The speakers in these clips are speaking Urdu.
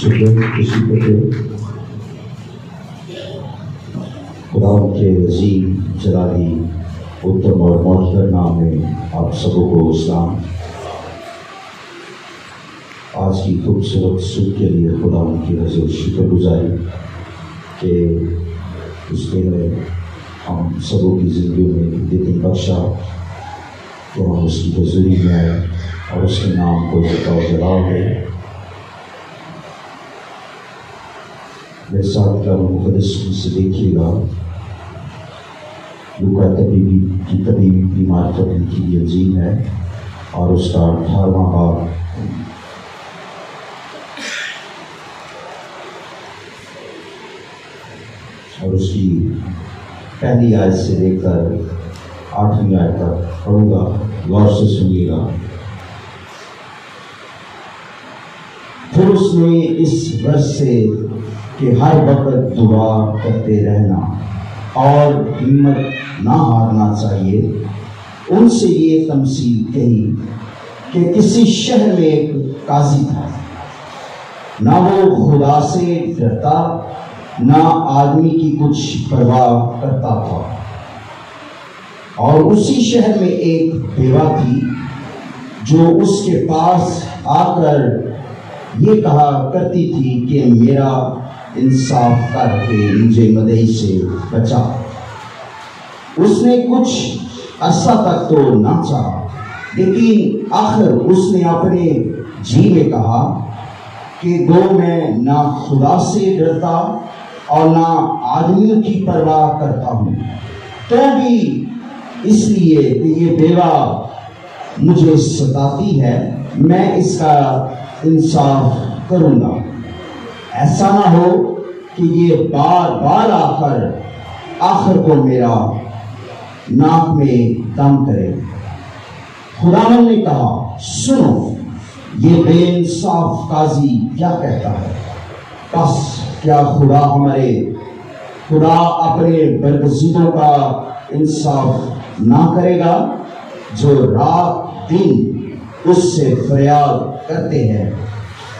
خدا کے عظیم جلالی اتم اور معطر نام میں آپ سبوں کو اسلام۔ آج کی خوبصورت صبح کے لیے خدا ان کی حضور شکر گزاری کہ اس کے لیے ہم سبوں کی زندگیوں میں یہ دن بخشا کہ ہم اس کی حضوری میں آئے اور اس کے نام کو جلال دے۔ میرے ساتھ کلام مقدس سے دیکھیے گا لوکا کی طبیبی بیمار پر لکھی گئی انجیل ہے اور اس کا 18واں باب اور اس کی پہلی آیت سے لے کر 8ویں آیت تک پڑھوں گا، غور سے سنیے گا۔ پھر اس نے اس ورس سے کہ ہر وقت دعا کرتے رہنا اور ہمت نہ ہارنا چاہیے، ان سے یہ تمثیل کہی کہ کسی شہر میں ایک قاضی تھا، نہ وہ خدا سے ڈرتا نہ آدمی کی کچھ پرواہ کرتا تھا، اور اسی شہر میں ایک بیوہ تھی جو اس کے پاس آ کر یہ کہا کرتی تھی کہ میرا انصاف کر کے مجھے مدعی سے بچا۔ اس نے کچھ عرصہ تک تو نہ چاہا، لیکن آخر اس نے اپنے جی میں کہا کہ گو میں نہ خدا سے ڈرتا اور نہ آدمیوں کی پرواہ کرتا ہوں، تو بھی اس لیے کہ یہ بیوہ مجھے ستاتی ہے میں اس کا انصاف کروں گا، ایسا نہ ہو کہ یہ بار بار آ کر آخر کو میرا ناک میں دم کرے۔ خداوند نے کہا سنو، یہ بے انصاف قاضی کیا کہتا ہے؟ بس کیا خدا اپنے برگزیدوں کا انصاف نہ کرے گا جو رات دن اس سے فریاد کرتے ہیں؟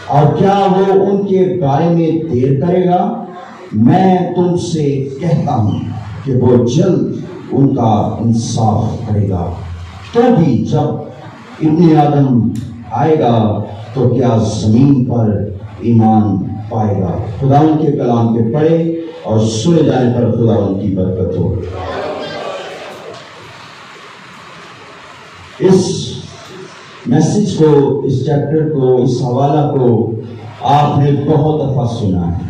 اور کیا وہ ان کے بارے میں دیر کرے گا؟ میں تم سے کہتا ہوں کہ وہ جلد ان کا انصاف کرے گا۔ تو بھی جب ابن آدم آئے گا تو کیا زمین پر ایمان پائے گا؟ خدا ان کے کلام کے پڑھے اور سنے جانے پر خدا ان کی برکت ہو۔ اس میسج کو، اس چیپٹر کو، اس حوالہ کو آپ نے بہت دفعہ سنا ہے،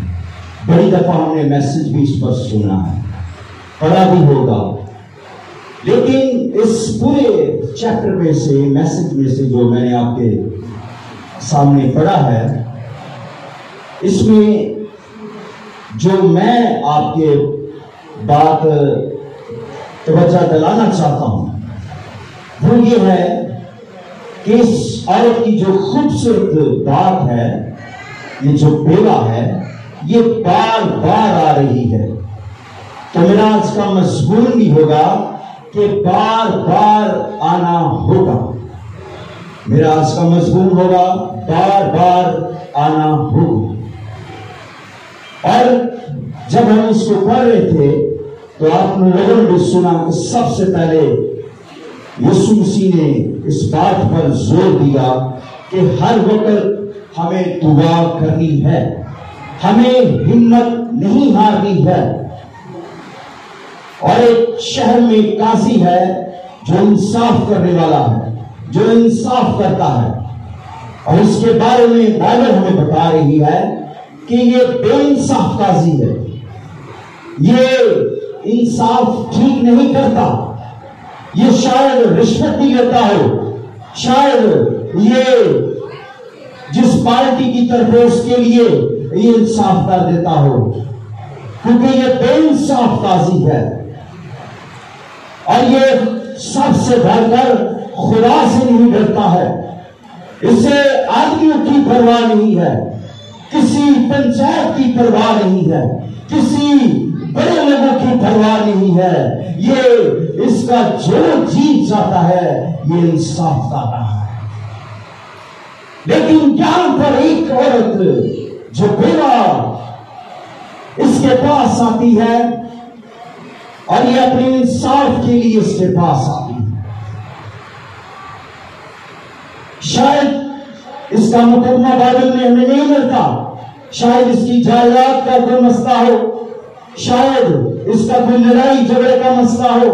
بڑی دفعہ ہم نے میسج بھی اس پر سنا ہے، پڑھا بھی ہوگا، لیکن اس پورے چیپٹر میں سے، میسج میں سے جو میں نے آپ کے سامنے پڑھا ہے، اس میں جو میں آپ کے بات توجہ دلانا چاہتا ہوں وہ یہ ہے کہ اس عورت کی جو خوبصورت بات ہے، یہ جو بیوہ ہے، یہ بار بار آ رہی ہے۔ تو میرا آج کا مضمون بھی ہوگا کہ بار بار آنا ہوگا۔ میرا آج کا مضمون ہوگا بار بار آنا ہوگا۔ اور جب ہم اس کو پڑھ رہے تھے تو آپ نے لوگوں نے سنا کہ سب سے پہلے یسوع مسیح نے اس بات پر زور دیا کہ ہر وقت ہمیں دعا کرنی ہے، ہمیں ہمت نہیں ہارنی ہے۔ اور ایک شہر میں قاضی ہے جو انصاف کرنے والا ہے، جو انصاف کرتا ہے، اور اس کے بارے میں بائبل ہمیں بتا رہی ہے کہ یہ بے انصاف قاضی ہے، یہ انصاف ٹھیک نہیں کرتا، یہ شاید رشوت بھی لیتا ہو، شاید یہ جس پارٹی کی طرف ہے اس کے لیے یہ انصاف کر دیتا ہو، کیونکہ یہ بے انصاف قاضی ہے، اور یہ سب سے بڑھ کر خدا سے نہیں ڈرتا ہے، اسے آدمیوں کی پرواہ نہیں ہے، کسی پنچایت کی پرواہ نہیں ہے، کسی بڑے لوگوں کی پرواہ نہیں ہے، یہ اس کا جو جی چاہتا ہے یہ انصاف کا رہا ہے۔ لیکن یہاں پر ایک عورت جو بیوہ اس کے پاس آتی ہے اور یہ اپنے انصاف کے لیے اس کے پاس آتی ہے. شاید اس کا مقدمہ بائبل میں ہمیں نہیں ملتا، شاید اس کی جائیداد کا کوئی مسئلہ ہو، شاید اس کا کوئی لڑائی جھگڑے کا مسئلہ ہو،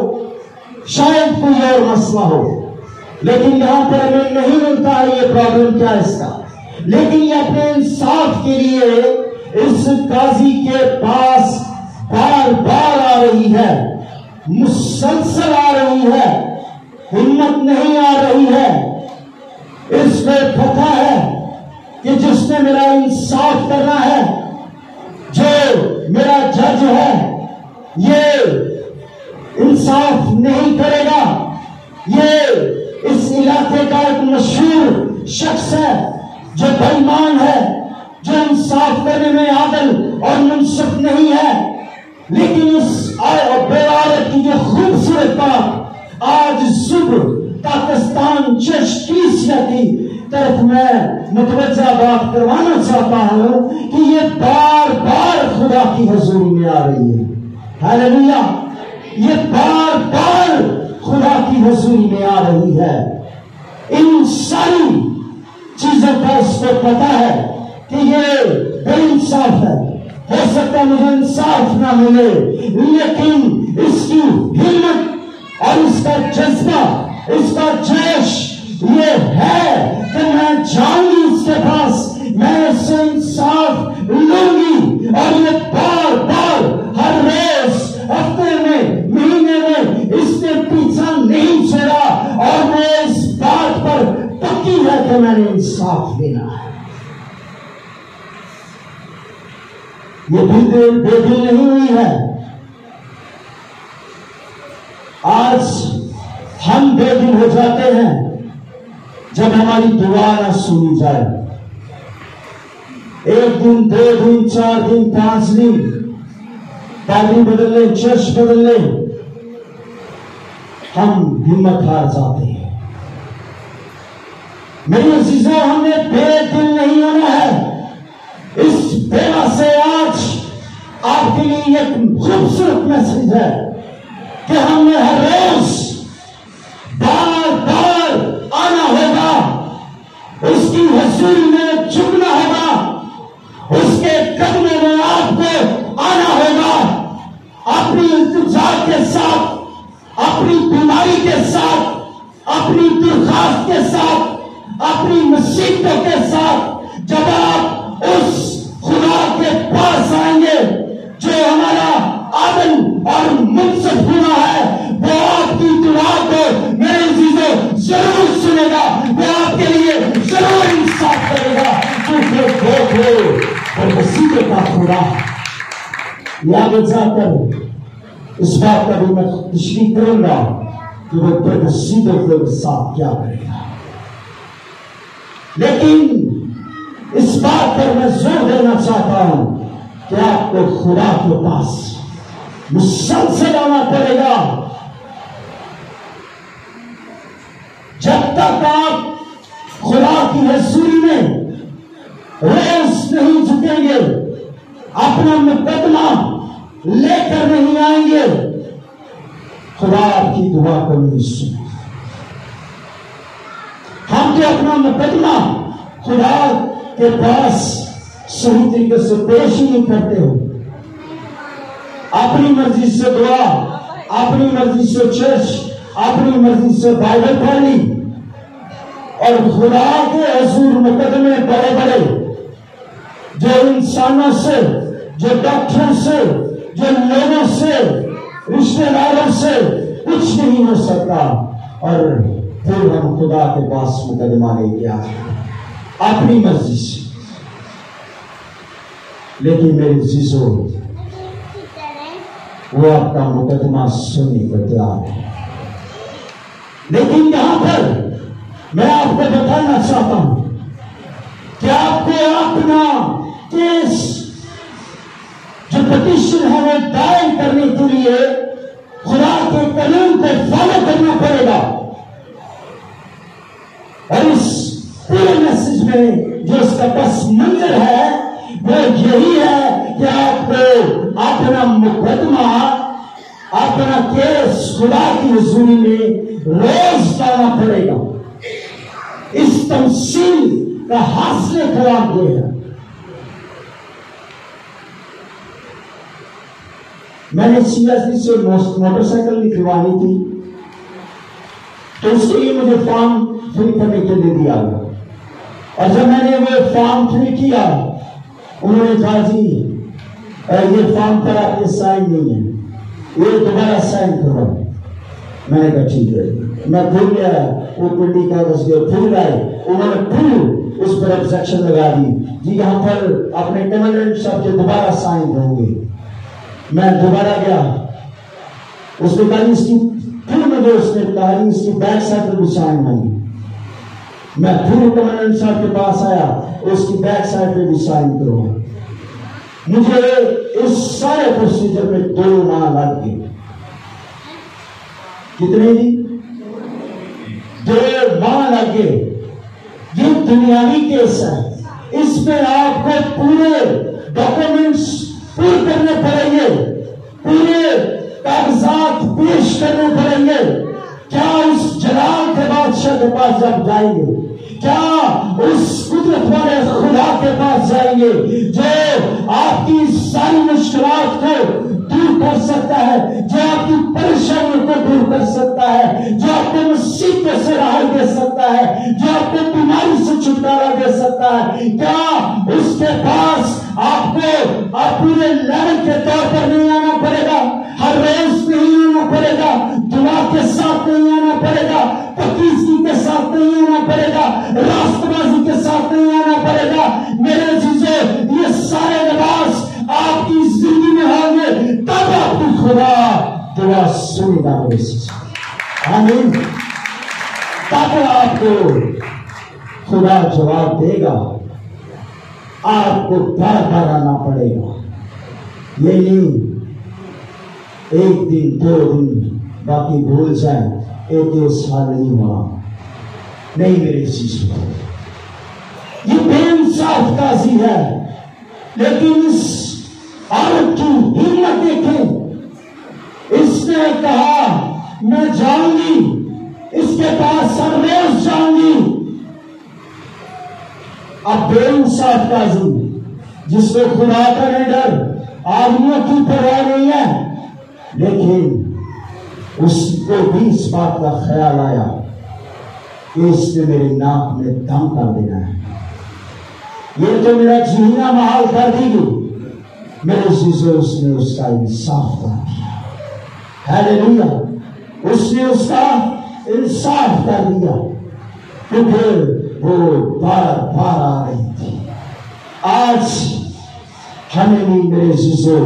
شاید کوئی اور مسئلہ ہو، لیکن یہاں پر ہمیں نہیں ملتا ہے یہ پرابلم کیا اس کا. لیکن یہ اپنے انصاف کے لیے اس قاضی کے پاس بار بار آ رہی ہے، مسلسل آ رہی ہے، ہمت نہیں آ رہی ہے. اس کو پتہ ہے کہ جس نے میرا انصاف کرنا ہے، جو میرا جج ہے، یہ انصاف نہیں کرے گا. یہ اس علاقے کا ایک مشہور شخص ہے جو بے ایمان ہے، جو انصاف کرنے میں عادل اور منصف نہیں ہے. لیکن اس بے عورت کی جو خوبصورت بات آج صبح پاکستان چرچ کلیسیا کی طرف میں متوجہ بات کروانا چاہتا ہوں کہ یہ بار بار خدا کی حضوری میں آ رہی ہے. ہاللیلویا! یہ بار بار خدا کی حضوری میں آ رہی ہے. ان ساری چیزوں کا اس کو پتا ہے کہ یہ بے انصاف ہے. ہو سکتا ہے مجھے انصاف نہ ملے، لیکن اس کی ہمت اور اس کا جذبہ، اس کا جوش یہ ہے کہ میں جاؤں گی اس کے پاس، میں اس سے انصاف لوں گی. اور یہ بار بار ہر روز، ہفتے میں، مہینے میں اس نے پیچھا نہیں چھوڑا اور میں اس بات پر پکی ہے کہ میں نے انصاف دینا ہے. یہ بے دل نہیں ہوئی ہے. آج ہم بے دل ہو جاتے ہیں جب ہماری دعا نہ سنی جائے. 1 دن 2 دن 4 دن 5 دن پادری بدل لیں، چرچ بدل لیں، ہم ہمت ہار جاتے ہیں. میری عزیزوں، ہم نے بے دل نہیں ہونا ہے. اس بیوہ سے آج آپ کے لیے ایک خوبصورت میسج ہے کہ ہم نے ہر روز بار بار آنا ہوگا، اس کی حضوری میں جھکنا ہوگا، اس کے قدموں میں آپ کو آنا ہوگا. اپنی التجا کے ساتھ، اپنی بیماری کے ساتھ، اپنی درخواست کے ساتھ، اپنی مصیبتوں کے ساتھ جب آپ اس خدا کے پاس آئیں گے جو ہمارا عادل اور منصف خدا ہے، وہ آپ کی دعا کو میرے عزیزوں ضرور سنے گا، وہ آپ کے لیے ضرور انصاف کرے گا، کیونکہ اور وسیلے کا خدا. یاد جا کر اس بات کا بھی میں تشریح کروں گا کہ وہ برسیدوں کے ساتھ کیا کرے گا. لیکن اس بات پر میں زور دینا چاہتا ہوں کہ آپ کو خدا کے پاس مسلسل آنا پڑے گا. جب تک آپ خدا کی حضوری میں روز نہیں جھکیں گے، اپنا مقدمہ لے کر نہیں آئیں گے، خدا آپ کی دعا کو نہیں سنے. ہم جو اپنا مقدمہ خدا کے پاس صحیح طریقے سے پیش ہی نہیں کرتے ہو، اپنی مرضی سے دعا، اپنی مرضی سے چرچ، اپنی مرضی سے بائبل پڑھ لی، اور خدا کے حضور مقدمے بڑے بڑے جو انسانوں سے، جو ڈاکٹروں سے، جو لوگوں سے، رشتہ داروں سے کچھ نہیں ہو سکتا. اور پھر ہم خدا کے پاس مقدمہ لے کے آئے اپنی مرضی سے. لیکن میرے عزیزوں، وہ آپ کا مقدمہ سننے کو تیار ہے. لیکن یہاں پر میں آپ کو بتانا چاہتا ہوں کہ آپ کو اپنا کیس جو پٹیشن ہے وہ دائر کرنے کے لیے خدا کے قانون کو فالو کرنا پڑے گا. اور اس پورے میسج میں جو اس کا پس منظر ہے وہ یہی ہے کہ آپ کو اپنا مقدمہ، اپنا کیس خدا کی حضوری میں روز لانا پڑے گا. اس تمثیل کا حاصل کلام یہ ہے. میں نے CSD سے موٹر سائیکل نکلوانی تھی تو اس کے لیے مجھے فارم فل کرنے کے لیے دیا گیا. اور جب میں نے وہ فارم فل کیا انہوں نے کہا جی یہ فارم پر آپ کے سائن نہیں ہے، یہ دوبارہ سائن کرو. میں نے کہا ٹھیک ہے. میں بھول گیا وہ پنڈی کاغذ کے پھول گئے، انہوں نے پھول اس پر آبجیکشن لگا دی جی یہاں پر اپنے کمانڈنٹ صاحب کے دوبارہ سائن ہوں گے. میں دوبارہ گیا، اس نے کہا اس کی پھر مجھے اس نے کہا اس کی بیک سائڈ پر بھی سائن ہوں گے. میں پھر کمانڈنٹ صاحب کے پاس آیا، اس کی بیک سائڈ پہ بھی سائن کرو. مجھے اس سارے پروسیجر میں 2 ماہ لگ گئے. کتنے جی؟ 2 ماہ لگ گئے. یہ دنیاوی کیس ہے، اس میں آپ کو پورے ڈاکومنٹس پور کرنے پڑیں گے، پورے کاغذات پیش کرنے پڑیں گے. کیا اس جلال کے بادشاہ کے پاس جب جائیں گے، کیا اس قدرت والے خدا کے پاس جائیں گے جو آپ کی ساری مشکلات کو دور کر سکتا ہے، جو آپ کی پریشانیوں کو دور کر سکتا ہے، جو آپ کو مصیبت سے راحت دے سکتا ہے، جو آپ کو بیماری سے چھٹکارا دے سکتا ہے. کیا اس کے پاس آپ کو پورے لیول کے طور پر نہیں آنا پڑے گا، ہر روز نہیں آنا پڑے گا، دعا کے ساتھ نہیں آنا پڑے گا، پکیزگی کے ساتھ نہیں آنا پڑے گا، راست بازی کے ساتھ نہیں آنا پڑے گا. میرے عزیزو یہ سارے لباس آپ کی زندگی میں ہوں گے تب آپ کی خدا دعا سنے گا. میرے عزیزو آمین. تب آپ کو خدا جواب دے گا. آپ کو بار بار آنا پڑے گا. یہ نہیں 1 دن 2 دن باقی بھول جائیں 1 سال نہیں ہوا. نہیں میرے عزیزو، یہ بے انصاف قاضی ہے، لیکن اس عورت کی ہمت دیکھیں. اس نے کہا میں جاؤں گی، اس کے پاس ہر روز جاؤں گی. اب بے انصاف قاضی جس کو خدا کا نہیں ڈر، آدمیوں کی پرواہ نہیں ہے، لیکن اس کو بھی اس بات کا خیال آیا کہ اس نے میرے ناک میں دم کر دینا ہے، یہ تو میرا جینا محال کر دی گئی. میرے عزیزو اس نے اس کا انصاف کر دیا. ہیلیلویا. اس نے اس کا انصاف کر دیا کیونکہ وہ بار بار آ رہی تھی. آج ہمیں بھی میرے عزیزو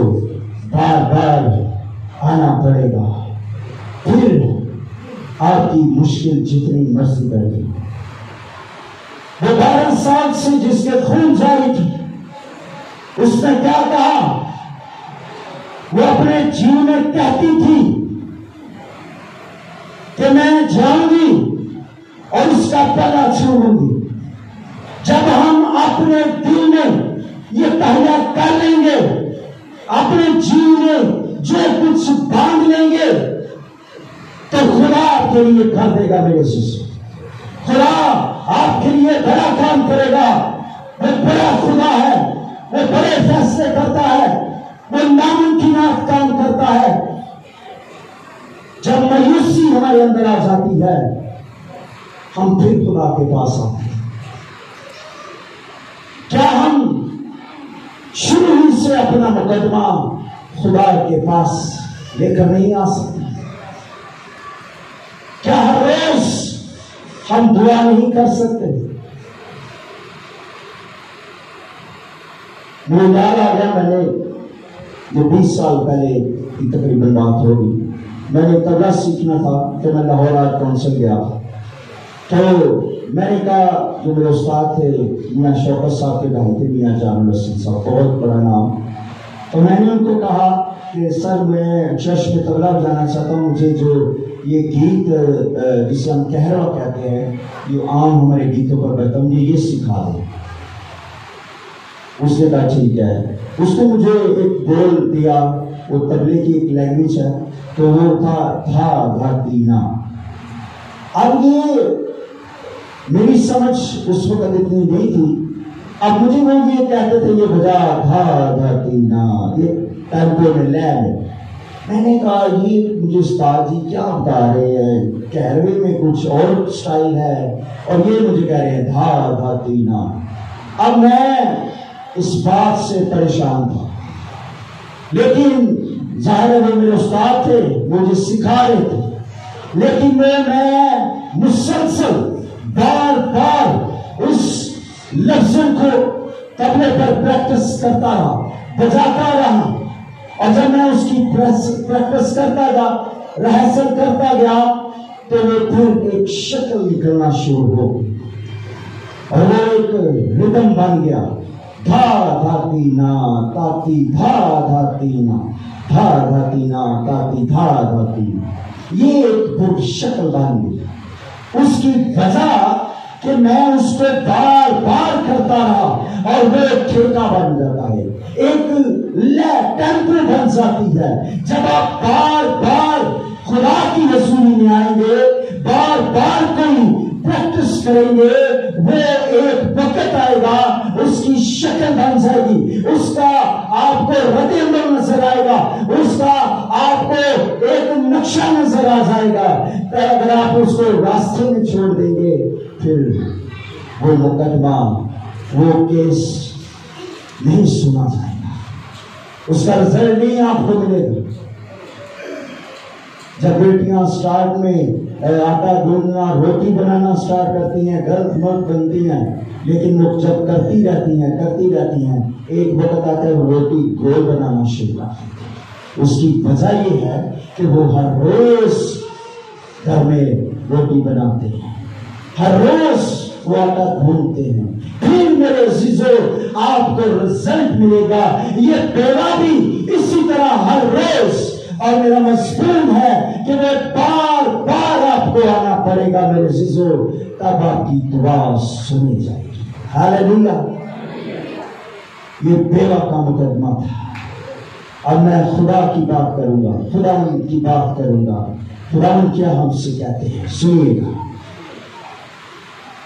بار بار آنا پڑے گا. پھر آپ کی مشکل جتنی مرضی کر دی. وہ 12 سال سے جس کے خون جاری تھی، اس نے کیا کہا؟ وہ اپنے جیو میں کہتی تھی کہ میں جاؤں گی اور اس کا پہلا چھوڑوں گی. جب ہم اپنے دل میں یہ پہلا کر لیں گے، اپنے جیو میں جو کچھ باندھ لیں گے، تو خدا آپ کے لیے کر دے گا. میرے عزیزو خدا آپ کے لیے بڑا کام کرے گا. وہ بڑا خدا ہے، وہ بڑے فیصلے کرتا ہے، وہ ناممکنات کام کرتا ہے. جب مایوسی ہمارے اندر آ جاتی ہے ہم پھر خدا کے پاس آتے ہیں. کیا ہم شروع ہی سے اپنا مقدمہ خدا کے پاس لے کر نہیں آ سکتے؟ کیا ہر روز ہم دعا نہیں کر سکتے؟ مجھے یاد آ گیا، میں نے جو 20 سال پہلے کی تقریباً بات ہوگی، میں نے طبلہ سیکھنا تھا تو میں لاہور آرٹ کونسل گیا. تو میں نے کہا جو میرے استاد تھے میاں شوکت صاحب کے بھائی تھے میاں جان رسول صاحب، بہت بڑا نام. تو میں نے ان کو کہا کہ سر میں چرچ میں طبلہ بجانا چاہتا ہوں، مجھے جو یہ گیت جسے ہم کہروا کہتے ہیں، جو عام ہمارے گیتوں پر بہتا، مجھے یہ سکھا دیں. اس نے کہا ٹھیک ہے. اس نے مجھے ایک بول دیا, وہ تبلیغ کی ایک لینگویج ہے, تو وہ تھا دھاتینا. اب یہ میری سمجھ اس وقت اتنی نہیں تھی. اب مجھے وہ یہ کہتے تھے یہ بجا دھا دھاتینا, یہ ٹیمپو میں لے لے. میں نے کہا یہ مجھے استاد جی کیا بتا رہے ہیں, کہروے میں کچھ اور سٹائل ہے اور یہ مجھے کہہ رہے ہیں دھا دھاتینا. اب میں اس بات سے پریشان تھا, لیکن ظاہر ہے وہ میرے استاد تھے, مجھے سکھا رہے تھے, لیکن میں مسلسل بار بار اس لفظوں کو تبلے پر پریکٹس کرتا رہا, بجاتا رہا. اور جب میں اس کی پریکٹس کرتا گیا, ریہرسل کرتا گیا, تو وہ پھر ایک شکل نکلنا شروع ہو گئی اور وہ ایک ردم بن گیا. دھا دھاتینا تاتی دھا دھاتینا, دھا دھاتینا تاتی دھا دھاتینا. یہ ایک پھر شکل بن گئی. اس کی وجہ کہ میں اس کو بار بار کرتا رہا اور وہ ایک ٹھیکہ بن جاتا ہے, ایک ٹیمپو بن جاتی ہے. جب آپ بار بار خدا کی حضوری میں آئیں گے, بار بار کوئی پریکٹس کریں گے, وہ ایک وقت آئے گا اس کی شکل بن جائے گی, اس کا آپ کو رد عمل نظر آئے گا, اس کا آپ کو ایک نقشہ نظر آ جائے گا. اگر آپ اس کو راستے میں چھوڑ دیں گے, پھر وہ مقدمہ, وہ کیس نہیں سنا جائے گا, اس کا رزلٹ نہیں آپ کو ملے گا. جب بیٹیاں سٹارٹ میں آٹا گوندنا, روٹی بنانا سٹارٹ کرتی ہیں, غلط مت بنتی ہیں, لیکن وہ جب کرتی رہتی ہیں, ایک وقت آتا ہے وہ روٹی گول بنانا شروع کرتی ہیں. اس کی وجہ یہ ہے کہ وہ ہر روز گھر میں روٹی بناتے ہیں, ہر روز وہ آٹا گھونتے ہیں. پھر میرے عزیزو آپ کو رزلٹ ملے گا. یہ بیوہ بھی اسی طرح ہر روز, اور میرا مضمون ہے کہ وہ بار بار آپ کو آنا پڑے گا میرے عزیزو, تب آپ کی دعا سنی جائے گی. ہاللیلویا. یہ بیوہ کا مقدمہ تھا. اب میں خدا کی بات کروں گا, خداوند کی بات کروں گا. خداوند کیا ہم سے کہتے ہیں, سنیے گا.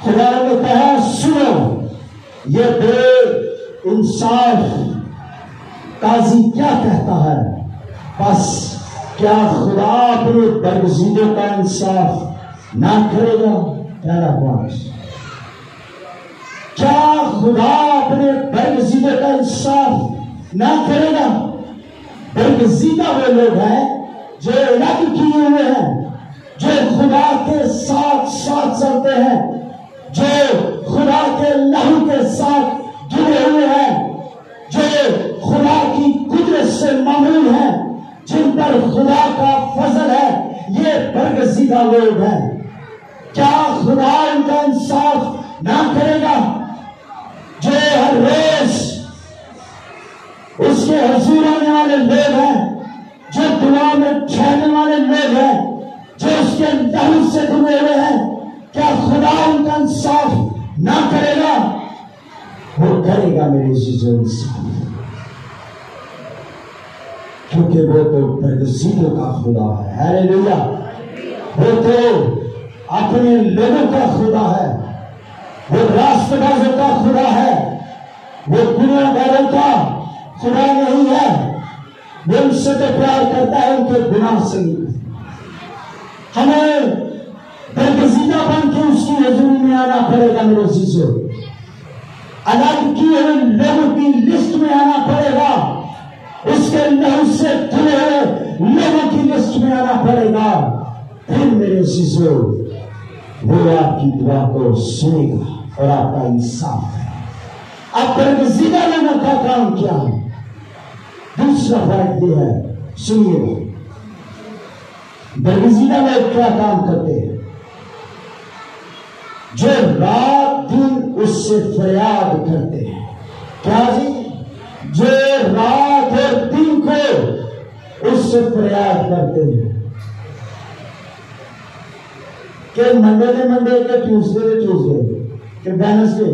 خدا نے کہا سنو, یہ بے انصاف قاضی کیا کہتا ہے, بس کیا خدا اپنے برگزیدوں کا انصاف نہ کرے گا. پہلا پوائنٹ, کیا خدا اپنے برگزیدوں کا انصاف نہ کرے گا. برگزیدہ وہ لوگ ہیں جو الگ کیے ہوئے ہیں, جو خدا کے ساتھ ساتھ چلتے ہیں, جو خدا کے لہو کے ساتھ جڑے ہوئے ہیں, جو خدا کی قدرت سے معمول ہیں, جن پر خدا کا فضل ہے. یہ برگزیدہ لوگ ہیں. کیا خدا ان کا انصاف نہ کرے گا؟ جو ہر روز اس کے حضور آنے والے لوگ ہیں, جو دعا میں ٹھہرنے والے لوگ ہیں, جو اس کے لہو سے دھلے ہوئے ہیں, کیا خدا ان کا انصاف نہ کرے گا؟ وہ کرے گا میرے عزیزو انصاف, کیونکہ وہ تو برگزیدوں کا خدا ہے. ہاللیلویا. وہ تو اپنے لوگوں کا خدا ہے, وہ راست بازوں کا خدا ہے, وہ گناہ گاروں کا خدا نہیں ہے. وہ ان سے تو پیار کرتا ہے, ان کے گناہ سے نہیں. ہمیں برگزیدہ بن کے اس کی حضوری میں آنا پڑے گا میرے عزیزو. الگ کیے ہوئے لوگوں کی لسٹ میں آنا پڑے گا, اس کے لہو سے دھلے ہوئے لوگوں کی لسٹ میں آنا پڑے گا. پھر میرے عزیزو وہ آپ کی دعا کو سنے گا اور آپ کا انصاف ہے. اب برگزیدہ لوگوں کا کام کیا ہے؟ دوسرا فرق یہ ہے, سنیے گا. برگزیدہ لوگ کیا کام کرتے ہیں؟ جو رات دن اس سے فریاد کرتے ہیں. کیا جی؟ جو رات اور دن کو اس سے فریاد کرتے ہیں کہ منڈے نے منڈے, کہ ٹیوزڈے نے ٹیوزڈے, کہ ویڈنسڈے.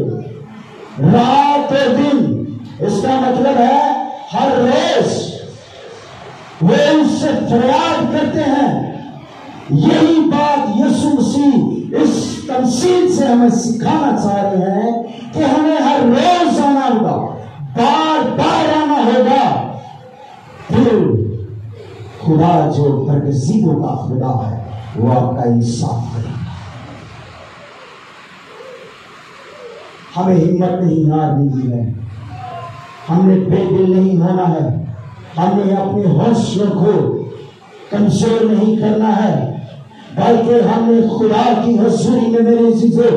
رات اور دن اس کا مطلب ہے ہر روز وہ ان سے فریاد کرتے ہیں. یہی بات یسوع مسیح اس تمثیل سے ہمیں سکھانا چاہ رہے ہیں کہ ہمیں ہر روز آنا ہوگا, بار بار آنا ہوگا. پھر خدا جو برگزیدوں کا خدا ہے وہ آپ کا انصاف کرے گا. ہمیں ہمت نہیں ہارنی ہے, ہم نے بے دل نہیں ہونا ہے, ہم نے اپنے حوصلوں کو کمزور نہیں کرنا ہے, بلکہ ہم نے خدا کی حضوری میں میرے عزیزو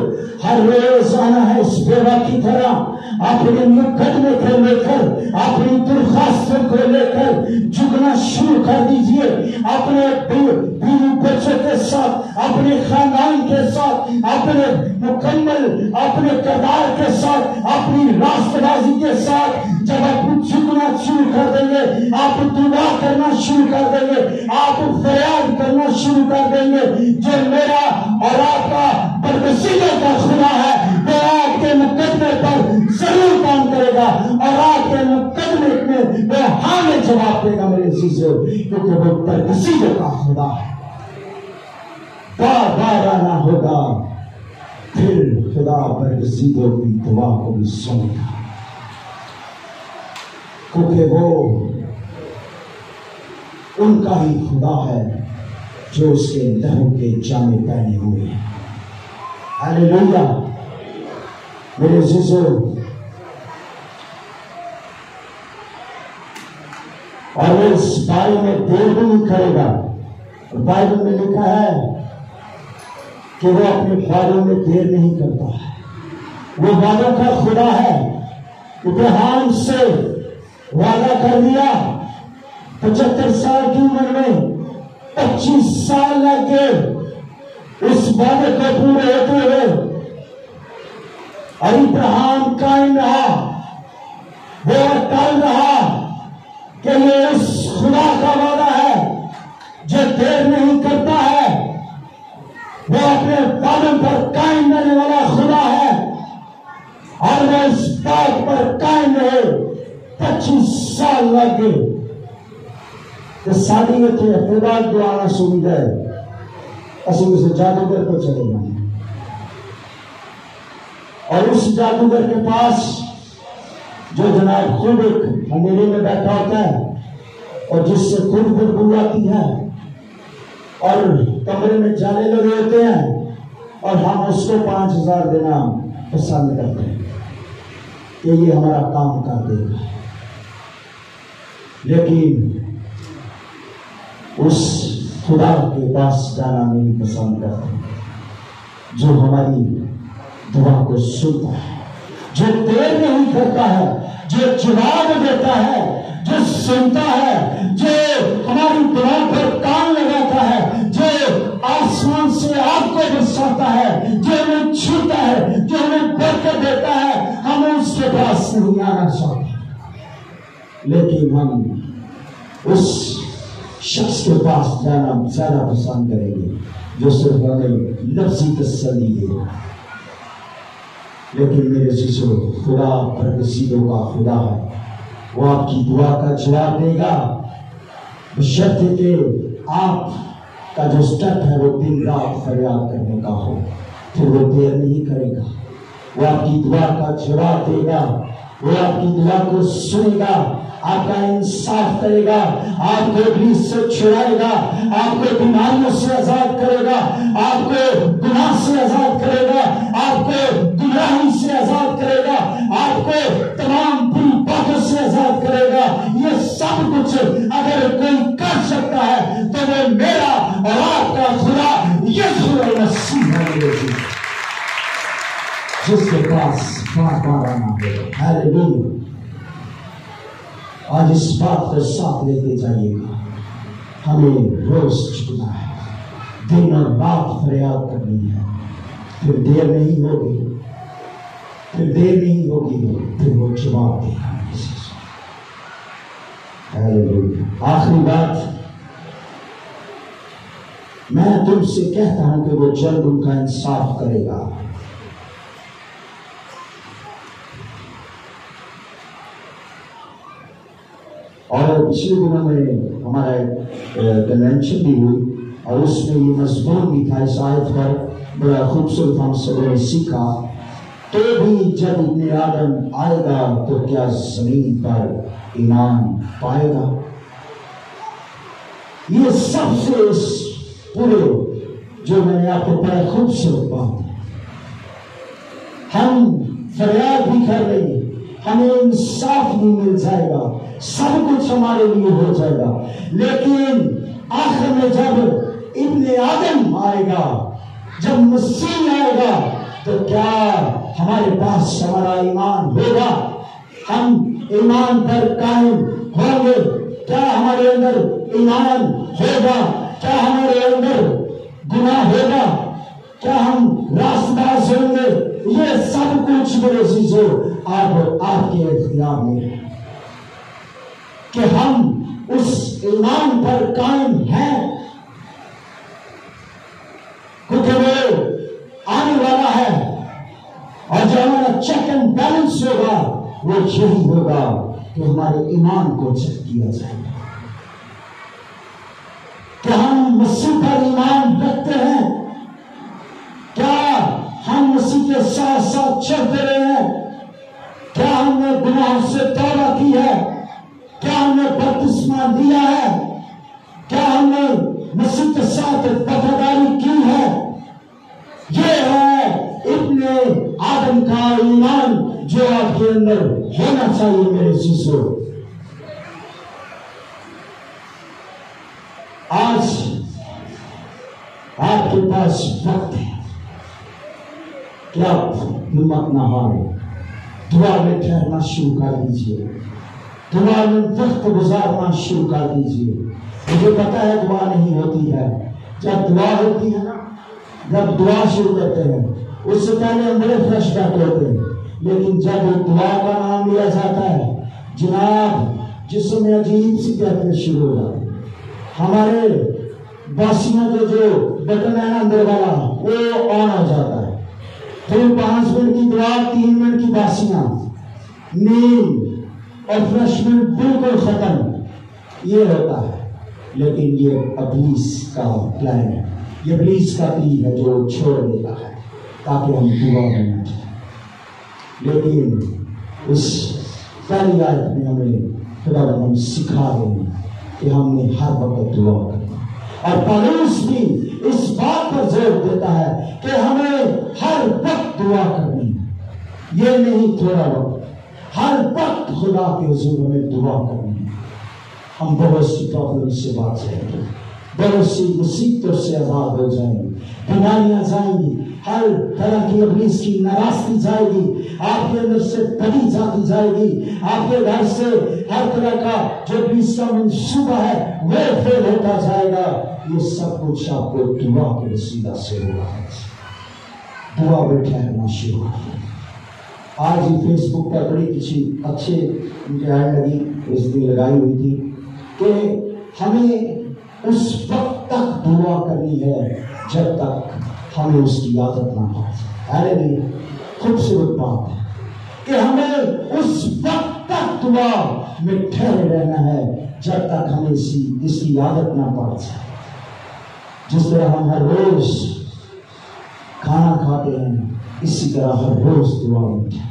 ہر روز آنا ہے. اس بیوہ کی طرح اپنے مقدمے کو لے کر, اپنی درخواستوں کو لے کر جھکنا شروع کر دیجئے. اپنے بیوی بچوں کے ساتھ, اپنے خاندان کے ساتھ, اپنے مکمل اپنے کردار کے ساتھ, اپنی راست بازی کے ساتھ جب آپ جھکنا شروع کر دیں گے, آپ دعا کرنا شروع کر دیں گے, آپ فریاد کرنا شروع کر دیں گے, جو میرا اور آپ کا برگزیدوں کا خدا ہے وہ آپ کے مقدمے پر ضرور کام کرے گا اور آپ کے مقدمے میں وہ ہاں میں جواب دے گا میرے عزیزو, کیونکہ وہ برگزیدوں کا خدا ہے. بار بار آنا ہوگا, پھر خدا برگزیدوں کی دعا کو بھی سنے گا, کیونکہ وہ ان کا ہی خدا ہے جو اس کے لہو کے جامے پہنے ہوئے ہیں. ہاللیلویا میرے عزیزو. اور وہ اس بارے میں دیر بھی نہیں کرے گا. بائبل میں لکھا ہے کہ وہ اپنے وعدوں میں دیر نہیں کرتا ہے. وہ وعدوں کا خدا ہے. ابراہیم سے وعدہ کر دیا, 75 سال کی عمر میں 25 سال لگے اس وعدے کو پورے ہوتے ہوئے, اور ابراہیم قائم رہا, وہ اٹل رہا کہ یہ اس خدا کا وعدہ ہے جو دیر نہیں کرتا ہے, وہ اپنے وعدوں پر قائم رہنے والا خدا ہے, اور وہ اس بات پر قائم رہے. 25 سال لگ گئے کہ شادی میں تھے, پھر بعد جو آنا سنی گئے اسی سے جادوگر کو چلے گئے, اور اس جادوگر کے پاس جو جناب خود ایک اندھیرے میں بیٹھا ہوتا ہے اور جس سے خود بدبو آتی ہے, اور کمرے میں جانے لگے ہوتے ہیں, اور ہم اس کو 5000 دینا پسند کرتے ہیں کہ یہ ہمارا کام کر دے گا. لیکن اس خدا کے پاس جانا نہیں پسند کرتے جو ہماری دعا کو سنتا ہے, جو دیر نہیں کرتا ہے, جو جواب دیتا ہے, جو سنتا ہے, جو ہماری دعا پر کان لگاتا ہے, جو آسمان سے آپ کو برساتا ہے, جو ہمیں چھوتا ہے, جو ہمیں برکت دیتا ہے. ہم اس کے پاس نہیں آنا چاہتے, لیکن ہم اس شخص کے پاس جانا زیادہ پسند کریں گے جو صرف ہمیں لفظی تسلی دے. لیکن میرے عزیزو خدا برگزیدوں کا خدا ہے, وہ آپ کی دعا کا جواب دے گا, بشرطے کہ آپ کا جو سٹیپ ہے وہ دن رات فریاد کرنے کا ہو. پھر وہ دیر نہیں کرے گا, وہ آپ کی دعا کا جواب دے گا, وہ آپ کی دعا کو سنے گا, آپ کا انصاف کرے گا, آپ کو ابلیس سے چھڑائے گا, آپ کو بیماریوں سے آزاد کرے گا, آپ کو گناہ سے آزاد کرے گا, آپ کو گمراہی سے آزاد کرے گا, آپ کو تمام بری باتوں سے آزاد کرے گا. یہ سب کچھ اگر کوئی کر سکتا ہے تو وہ میرا اور آپ کا خدا یسوع مسیح ہے, جس کے پاس بار بار آنا ہے. ہاللیلویا. آج اس بات کو ساتھ لے کے جائیے گا, ہمیں روز جھکنا ہے, دن اور رات فریاد کرنی ہے. پھر دیر نہیں ہوگی, پھر دیر نہیں ہوگی, پھر وہ جواب دے گا. ہاللیلویا. آخری بات میں تم سے کہتا ہوں کہ وہ جلد ان کا انصاف کرے گا. اور پچھلے دنوں میں ہمارا کنونشن بھی ہوئی اور اس میں یہ مضمون بھی تھا، اس آیت پر بڑا خوبصورت ہم سب نے سیکھا، تو بھی جب ابن آدم آئے گا تو کیا زمین پر ایمان پائے گا؟ یہ سب سے اس پورے جو میں نے آپ کو پڑھا خوبصورت بات ہے۔ ہم فریاد بھی کر رہے ہیں، ہمیں انصاف بھی مل جائے گا، سب کچھ ہمارے لیے ہو جائے گا، لیکن آخر میں جب ابن آدم آئے گا، جب مسیح آئے گا، تو کیا ہمارے پاس ہمارا ایمان ہوگا؟ ہم ایمان پر قائم ہوں گے؟ کیا ہمارے اندر ایمان ہوگا؟ کیا ہمارے اندر گناہ ہوگا؟ کیا ہم راست باز ہوں گے؟ یہ سب کچھ میرے عزیزو آپ کے اختیار میں ہے کہ ہم اس ایمان پر قائم ہیں، کیونکہ وہ آنے والا ہے، اور جو ہمارا چیک اینڈ بیلنس ہوگا وہ یہی ہوگا کہ ہمارے ایمان کو چیک کیا جائے گا کہ ہم مسیح پر ایمان رکھتے ہیں، کیا ہم مسیح کے ساتھ ساتھ چلتے رہے ہیں، کیا ہم نے گناہ سے توبہ کی ہے، کیا ہم نے بپتسمہ دیا ہے، کیا ہم نے مسیح کے ساتھ وفاداری کی ہے۔ یہ ہے ابن آدم کا ایمان جو آپ کے اندر ہونا چاہیے میرے عزیزو۔ آج آپ کے پاس وقت ہے کہ آپ ہمت نہ ہاریں، دعا میں ٹھہرنا شروع کر دیجیے، دعا میں وقت گزارنا شروع کر دیجیے۔ مجھے پتا ہے دعا نہیں ہوتی ہے، جب دعا ہوتی ہے نا، جب دعا شروع کرتے ہیں اس سے پہلے ہم بڑے فریش بیک ہوتے ہیں، لیکن جب دعا کا نام لیا جاتا ہے جناب جسم میں عجیب سی کیفیت شروع ہو جاتی ہے۔ ہمارے باسیاں جو بٹن ہے نا اندر والا وہ آن ہو جاتا ہے، پھر 5 منٹ کی دعا، 3 منٹ کی باسیاں، نیند اور فریشمنٹ بالکل ختم، یہ ہوتا ہے۔ لیکن یہ ابلیس کا پلان ہے، یہ ابلیس کا تیر ہے جو چھوڑ دیتا ہے تاکہ ہم دعا میں جائیں۔ لیکن اس پہلی آیت میں ہمیں خدا ہم سکھا رہے ہیں کہ ہم نے ہر وقت دعا کرنا، اور پالوس بھی اس بات پر زور دیتا ہے کہ ہمیں ہر وقت دعا کرنی ہے، یہ نہیں تھوڑا وقت، ہر وقت خدا کے حضور ہمیں دعا کرنی ہے۔ ہم بہت سی پرابلم سے بات جائیں گے، بہت سی مصیبتوں سے آزاد ہو جائیں گے، بیماریاں جائیں گی، ہر طرح کی ابلیس کی ناراستی جائے گی، آپ کے اندر سے بدی جاتی جائے گی، آپ کے گھر سے ہر طرح کا جو ابلیس کا منصوبہ ہے وہ فیل ہوتا جائے گا۔ یہ سب کچھ آپ کو دعا کے وسیلہ سے ہوگا۔ دعا میں ٹھہرنا شروع کیجیے۔ آج ہی فیس بک پر بڑی کسی اچھے مجھے ایڈ لگی، اس دن لگائی ہوئی تھی کہ ہمیں اس وقت تک دعا کرنی ہے جب تک ہمیں اس کی عادت نہ ہو جائے۔ ارے خوبصورت بات ہے کہ ہمیں اس وقت تک دعا میں ٹھہرے رہنا ہے جب تک ہمیں اس کی عادت نہ پڑ جائے۔ جس طرح ہم ہر روز کھانا کھاتے ہیں اسی طرح ہر روز دعا میں ٹھہرے۔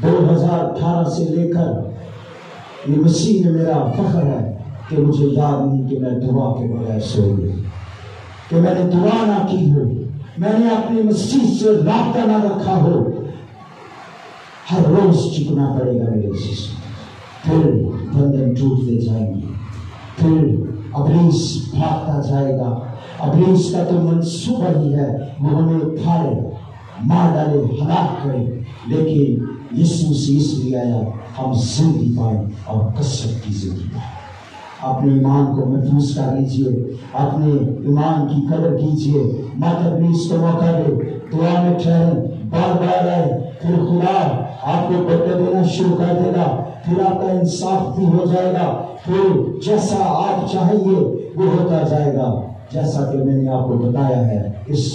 2018 سے لے کر یہ مسیح میں میرا فخر ہے کہ مجھے یاد نہیں کہ میں دعا کے بغیر سو گئی، کہ میں نے دعا نہ کی ہو، میں نے اپنے مسیح سے رابطہ نہ رکھا ہو۔ ہر روز چکنا پڑے گا میرے عزیز، پھر بندھن ٹوٹتے جائیں گے، پھر ابلیس بھاگتا جائے گا۔ ابلیس کا تو منصوبہ ہی ہے وہ ہمیں کھائے، مار ڈالے، ہلاک کرے، لیکن یسوع سے اس لیے آیا ہم زندگی پائیں اور کثرت کی زندگی پائیں۔ اپنے ایمان کو محفوظ کر لیجئے، اپنے ایمان کی قدر کیجئے، مت ابلیس کو موقع دے، دعا میں ٹھہریں، بار بار آئے، پھر خدا آپ کو بدلہ دینا شروع کر دے گا، پھر آپ کا انصاف بھی ہو جائے گا، پھر جیسا آپ چاہیے وہ ہوتا جائے گا، جیسا کہ میں نے آپ کو بتایا ہے اس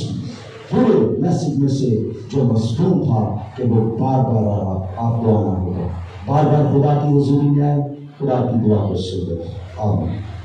پورے میسج میں سے جو مضمون تھا کہ وہ بار بار آپ کو آنا ہوگا، بار بار خدا کی حضوری میں آئے، خدا کی دعا کو سن لو. آمین.